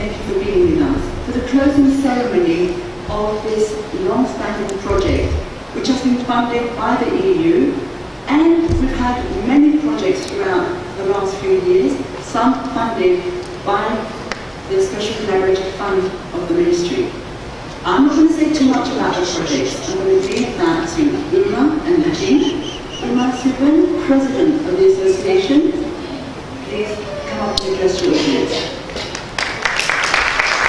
thank you for being with us for the closing ceremony of this long-standing project, which has been funded by the EU, and we've had many projects throughout the last few years, some funded by the Special Collaborative Fund of the Ministry. I'm not going to say too much about the projects. I'm going to leave that to Uma and the team. Uma Subban, President of the Association, please come up to address your audience.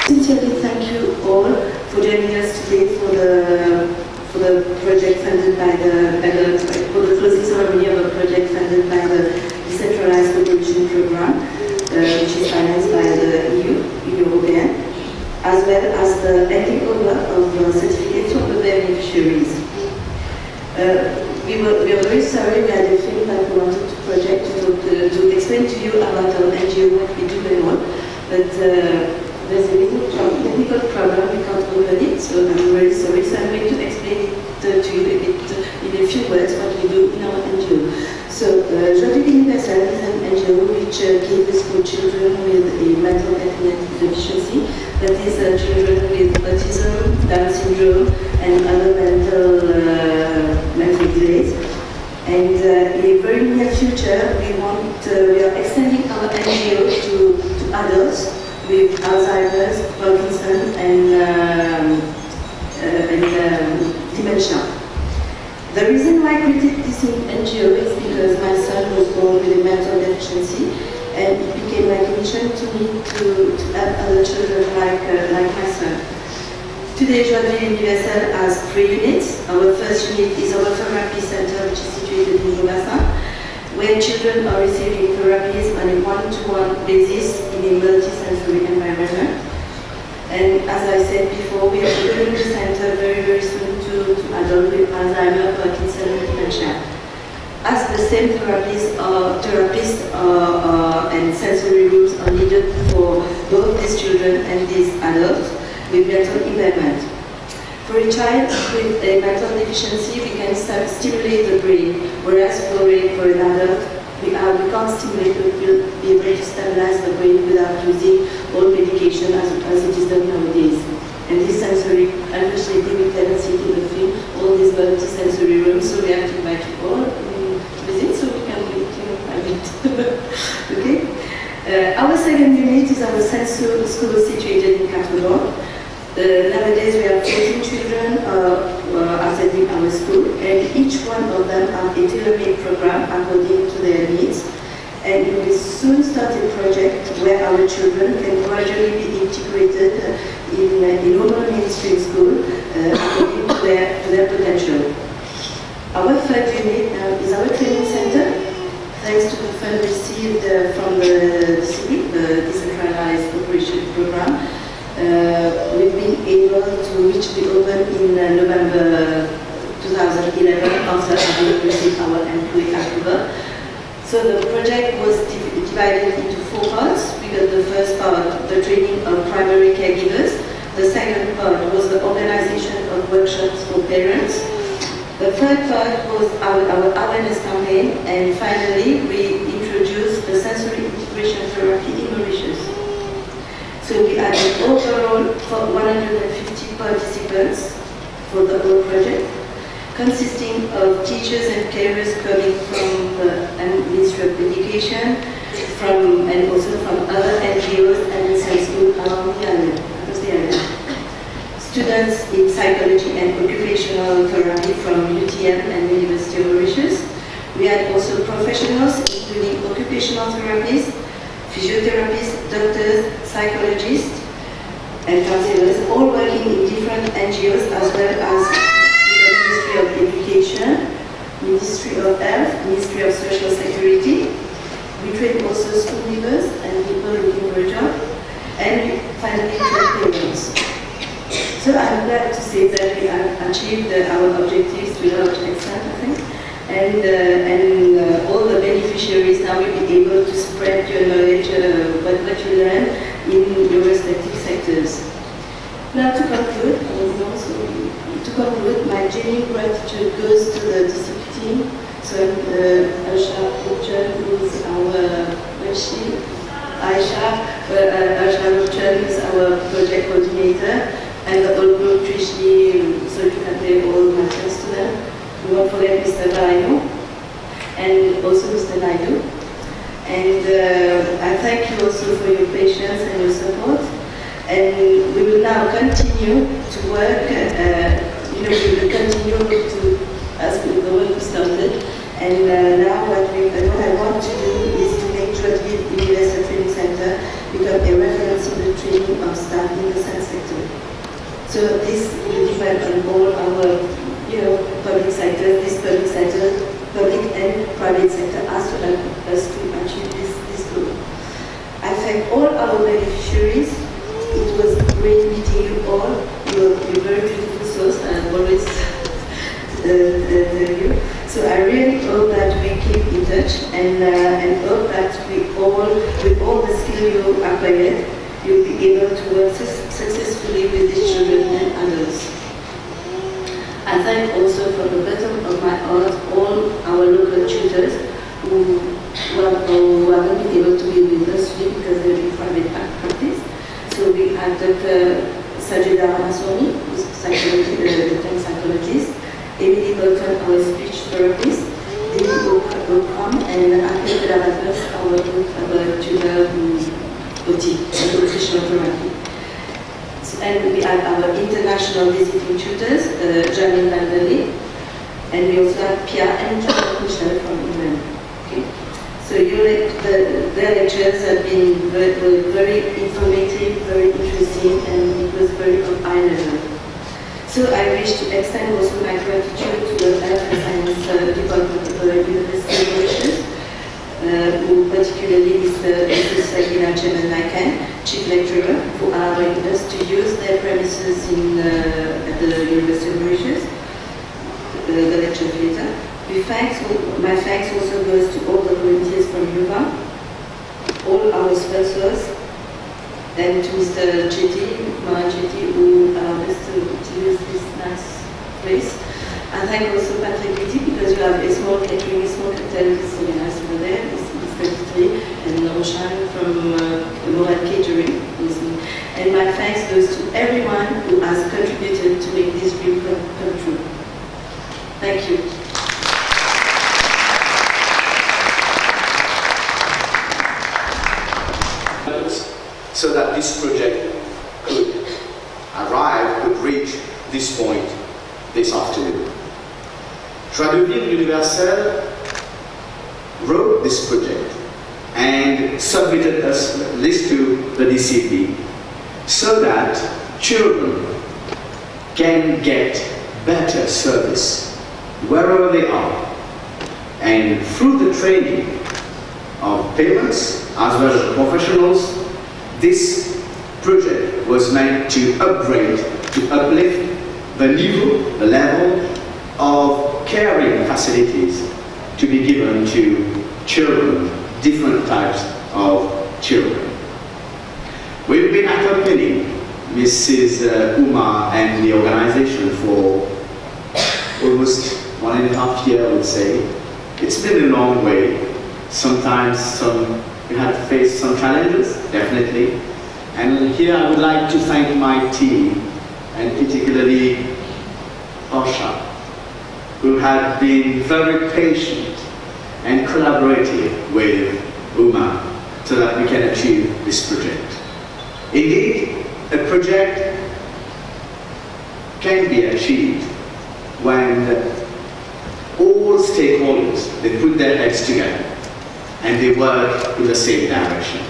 Sincerely thank you all for joining us today for the project funded by for the closing ceremony of a project funded by the Decentralized Collaboration Program, which is financed by the EU, European, as well as the handing over of certificates to the beneficiaries. We were very sorry. We had a film that we wanted to explain to you about our NGO, what we do and all, but there's a little technical problem, we can't open it, so I'm very sorry. So I'm going to explain it to you a bit in a few words what we do in our NGO. So, Joie de Paix is an NGO which caters for children with a mental health deficiency, that is children with autism, Down syndrome, and other mental delays. And in a very near future, we are extending our NGO to adults with Alzheimer's, Parkinson, and dementia. The reason why I created this NGO is because my son was born with a mental deficiency, and it became like a mission to me to help other children like my son. Today, Joie de Universelle has 3 units. Our first unit is our therapy center, which is situated in Robassa, where children are receiving therapies on a one-to-one basis in a multi-sensory environment. And as I said before, we are opening the center very, very soon to adults with Alzheimer's, Parkinson, and dementia. As the same therapists and sensory rooms are needed for both these children and these adults with mental impairment. For a child with a mental deficiency, we can stimulate the brain, whereas for an adult, we can't stimulate, we will be able to stabilize the brain without using all medication as it is done nowadays. And this sensory, unfortunately, we cannot see in the film all these multi-sensory rooms, so we have to invite you all to visit so we can do it. Okay? Our second unit is our sensory school situated in Catalogne. Nowadays we have 14 children attending our school, and each one of them have a tailor-made program according to their needs. And we will soon start a project where our children can gradually be integrated in normal mainstream school according to their potential. Our third unit is our training center. Thanks to the fund received from the DCP, the Decentralized Cooperation Program, we've been able to reach the open in November 2011 after having received our employee approval. So the project was divided into 4 parts. We got the first part, the training of primary caregivers. The second part was the organization of workshops for parents. The third part was our awareness campaign. And finally, we introduced the sensory integration therapy in Mauritius. So we had an overall 150 participants for the whole project, consisting of teachers and carers coming from the Ministry of Education, and also from other NGOs and science schools around the island. Students in psychology and occupational therapy from UTM and University of Mauritius. We had also professionals, including occupational therapists, physiotherapists, doctors, psychologists, and counselors, all working in different NGOs as well as the Ministry of Education, Ministry of Health, Ministry of Social Security. We train also school leavers and people looking for a job, and we finally train parents. So I'm glad to say that we have achieved our objectives to a large extent, I think. And all the beneficiaries now will be able to spread your knowledge, what you learn in your respective sectors. Now to conclude, my genuine gratitude goes to the DCP team. So Aisha Ruchan, who is our And we will now continue to work, we will continue to, as the work we started. And now what I want to do is to make Joie de Universelle Training Center become a reference in the training of staff in the science sector. So this will depend on all our, public sector, public and private sector, as to help us to achieve this goal. I thank all our beneficiaries. It was great meeting you all. You're very beautiful souls, and I always tell you. So I really hope that we keep in touch and hope that we all, with all the skill you acquired, you'll be able to work successfully with these children and adults. I thank also from the bottom of my heart all our local tutors who haven't been able to be with us today because they're in private practice. So we have Dr. Sajida Ramaswamy, who's the clinical psychologist, Emily Bolton, our speech therapist, David Okram, and Akhil Pedaratas, our tutor OT, occupational therapy. And we have our international visiting tutors, Janine Vandali, and we also have Pia and John Michel from England. Okay? So their lectures have been very informative, very interesting, and it was very high level. So I wish to extend also my gratitude to the Health and Science Department of the University of Mauritius, who particularly Mrs. Sagina Cheman-Nakan, Chief Lecturer, who are allowing us to use their premises at the University of Mauritius, the lecture theatre. My thanks also goes to all the volunteers from UVA, all our sponsors, and to Mr. Maran Chetty, who allowed us to use this nice place. And thank also Patrick Betty, because you have a small catering, a small hotel is really nice over there, Mr. Vitry, and Roshan from Moral Catering. And my thanks goes to everyone who has contributed to make this dream come true. Thank you. So that this project could reach this point this afternoon. Joie de Universelle wrote this project and submitted us this to the DCP so that children can get better service wherever they are. And through the training of parents as well as professionals, this project was meant to upgrade, to uplift the level of caring facilities to be given to children, different types of children. We've been accompanying Mrs. Uma and the organization for almost 1.5 years, I would say. It's been a long way. Sometimes we had to face some challenges, definitely. And here I would like to thank my team, and particularly Osha, who had been very patient and collaborative with Uma so that we can achieve this project. Indeed, a project can be achieved when all stakeholders, they put their heads together and they work in the same direction.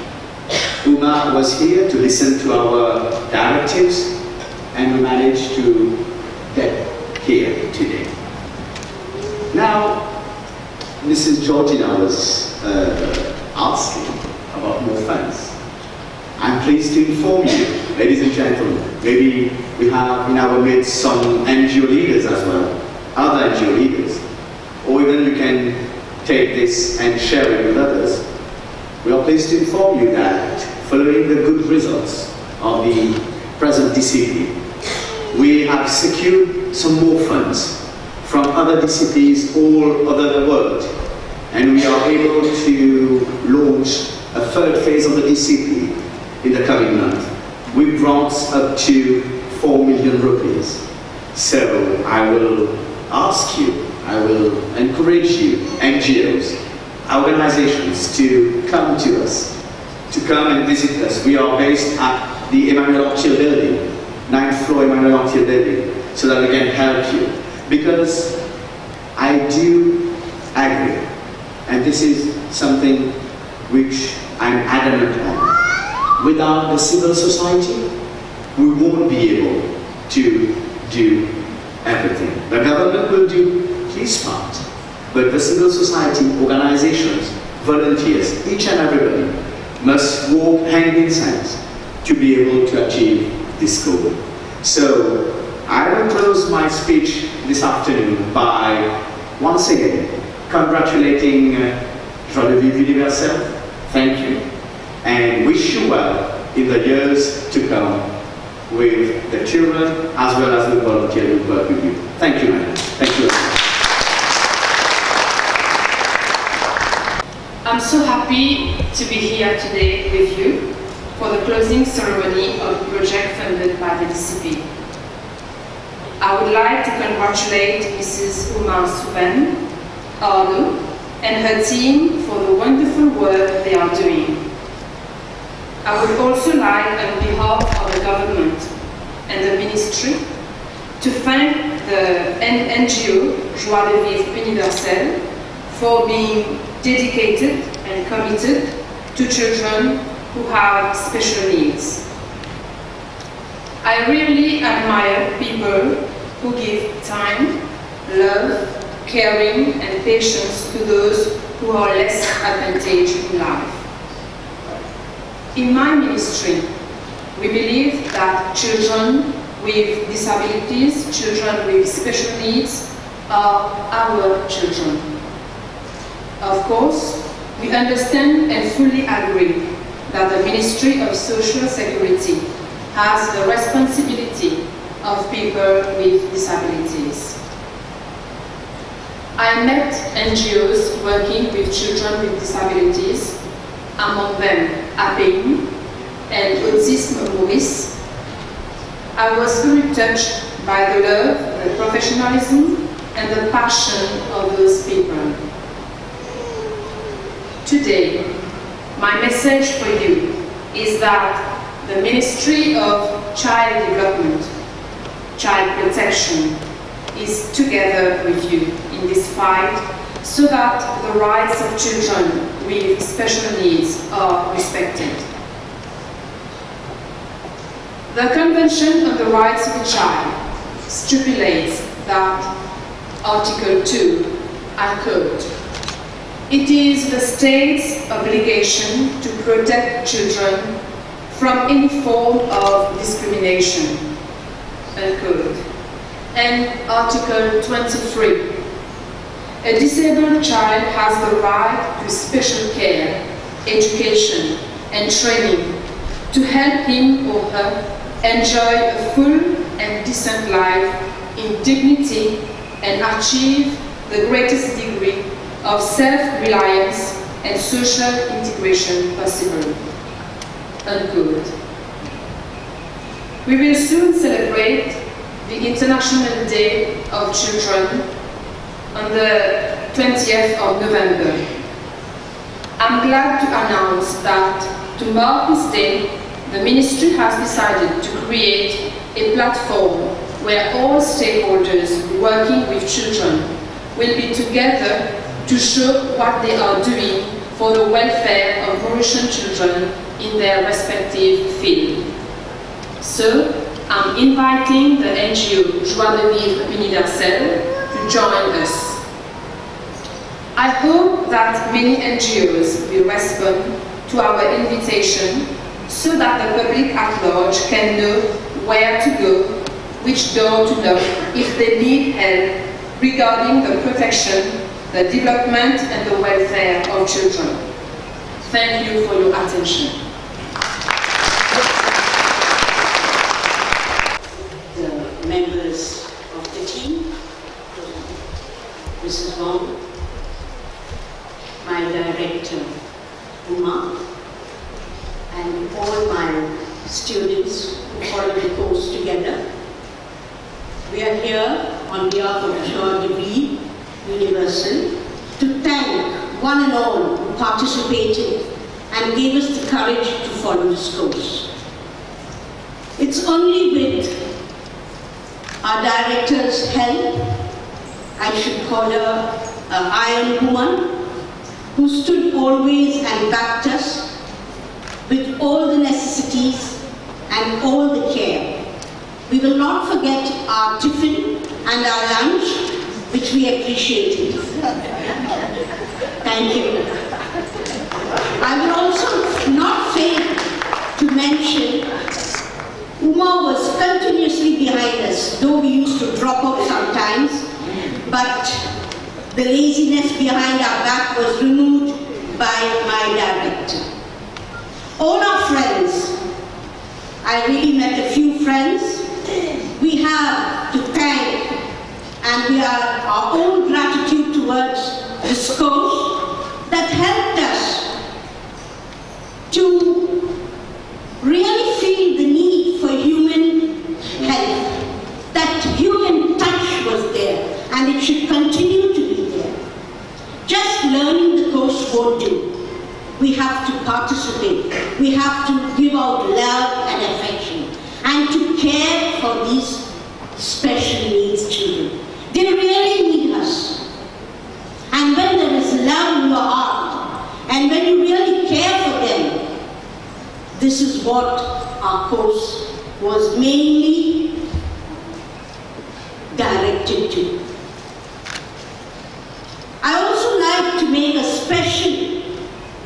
Uma was here to listen to our directives, and we managed to get here today. Now, Mrs. Georgina was asking about more funds. I'm pleased to inform you, ladies and gentlemen, maybe we have in our midst some NGO leaders as well, other NGO leaders, or even you can take this and share it with others. We are pleased to inform you that following the good results of the present DCP, we have secured some more funds from other DCPs all over the world, and we are able to launch a third phase of the DCP in the coming month with grants up to 4 million rupees. So I will ask you, I will encourage you, NGOs, organizations, to come to us to come and visit us. We are based at the Emmanuel Octil building, 9th floor Emmanuel Octil building, so that we can help you. Because I do agree, and this is something which I'm adamant on. Without the civil society, we won't be able to do everything. The government will do his part, but the civil society, organizations, volunteers, each and everybody must walk hand in hand to be able to achieve this goal. So I will close my speech this afternoon by once again congratulating Joie de Paix Universelle. Thank you, and wish you well in the years to come with the children as well as the volunteers who work with you. Thank you, madam. Thank you. I'm so happy to be here today with you for the closing ceremony of the project funded by the DCP. I would like to congratulate Mrs. Umar Souben, Arlo, and her team for the wonderful work they are doing. I would also like, on behalf of the government and the ministry, to thank the NGO Joie de Paix Universelle for being dedicated and committed to children who have special needs. I really admire people who give time, love, caring and patience to those who are less advantaged in life. In my ministry, we believe that children with disabilities, children with special needs, are our children. Of course, we understand and fully agree that the Ministry of Social Security has the responsibility of people with disabilities. I met NGOs working with children with disabilities, among them Paix and Autisme Maurice. I was very touched by the love, the professionalism, and the passion of those people. Today, my message for you is that the Ministry of Child Development, Child Protection, is together with you in this fight so that the rights of children with special needs are respected. The Convention on the Rights of the Child stipulates that Article 2, I quote, "It is the state's obligation to protect children from any form of discrimination," unquote. And Article 23, "A disabled child has the right to special care, education and training to help him or her enjoy a full and decent life in dignity and achieve the greatest degree of self-reliance and social integration possible," unquote. We will soon celebrate the International Day of Children on the 20th of November. I'm glad to announce that to mark this day, the Ministry has decided to create a platform where all stakeholders working with children will be together to show what they are doing for the welfare of Mauritian children in their respective field. So, I'm inviting the NGO Joie de Paix Universelle to join us. I hope that many NGOs will respond to our invitation so that the public at large can know where to go, which door to knock if they need help regarding the protection, the development and the welfare of children. Thank you for your attention. The members of the team, Mrs. Wong, my director, Uma, and all my students who follow the course together. We are here on behalf of Joie de Paix Universelle to thank one and all who participated and gave us the courage to follow this course. It's only with our director's help, I should call her an iron woman, who stood always and backed us with all the necessities and all the care. We will not forget our tiffin and our lunch, which we appreciated. Thank you. I will also not fail to mention Uma was continuously behind us, though we used to drop off sometimes, but the laziness behind our back was removed by my director. All our friends, I really met a few friends, we have to thank, and we are our own gratitude towards this course that helped us to really feel the need for human health. That human touch was there, and it should continue to be there. Just learning the course won't do. We have to participate. We have to give out love and affection, and to care for these special needs children. They really need us. And when there is love in your heart, and when you really care for them, this is what our course was mainly directed to. I also like to make a special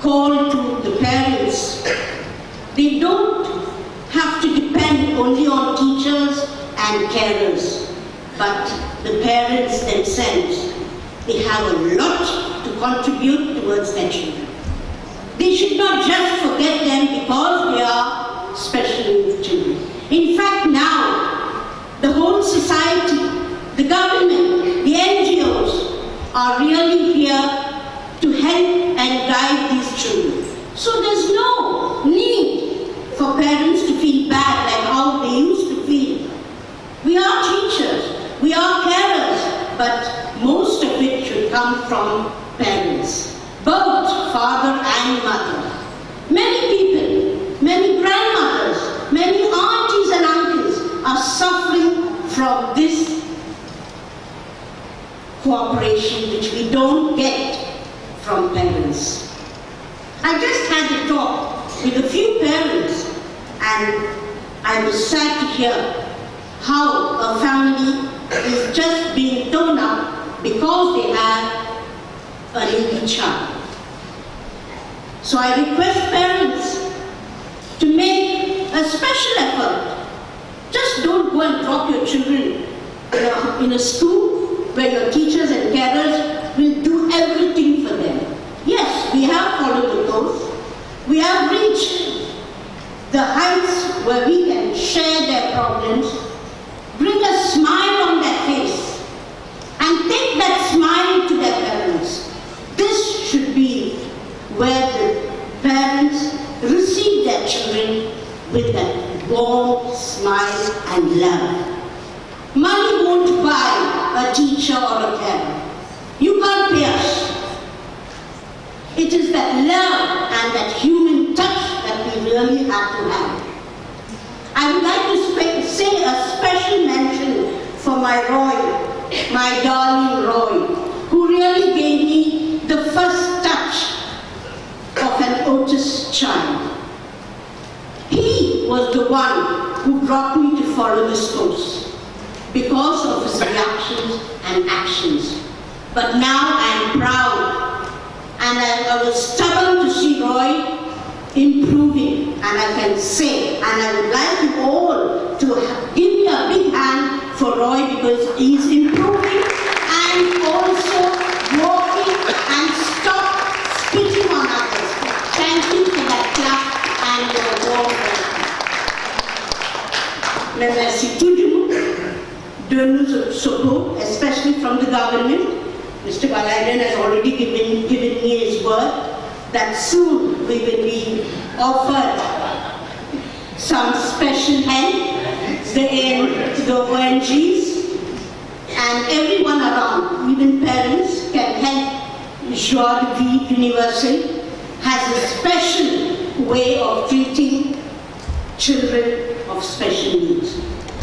call to the parents. They don't have to depend only on teachers and carers, but the parents themselves, they have a lot to contribute towards their children. They should not just forget them because they are special needs children. In fact, now, the whole society, the government, the NGOs are really here to help and guide these children. So there's no need for parents to feel bad like how they used to feel. We are teachers, we are carers, but most of it should come from parents, both father and mother. Many people, many grandmothers, many aunties and uncles are suffering from this cooperation which we don't get from parents. I just had a talk with a few parents, and I was sad to hear how a family is just being torn up because they have a needy child. So I request parents to make a special effort. Just don't go and drop your children in a school where your teachers and carers will do everything for them. Yes, we have followed the course. We have reached the heights where we can share their problems, bring a smile on their face, and take that smile to their parents. This should be where the parents receive their children with that warm smile and love. Money won't buy a teacher or a carer. You can't pay us. It is that love and that human touch that we really have to have. I would like to say a special mention for my Roy, my darling Roy, who really gave me the first touch of an autist child. He was the one who brought me to follow this course because of his reactions and actions. But now I am proud, and I was stubborn to see Roy improving, and I can say, and I would like you all to give me a big hand for Roy because he's improving and also walking and stop spitting on others. Thank you for that clap and your warm welcome. Merci tout le monde de nous support, especially from the government. Mr. Balayan has already given me his word that soon we will be offered some special help, the ONGs and everyone around, even parents can help Joie de Paix Universelle has a special way of treating children of special needs.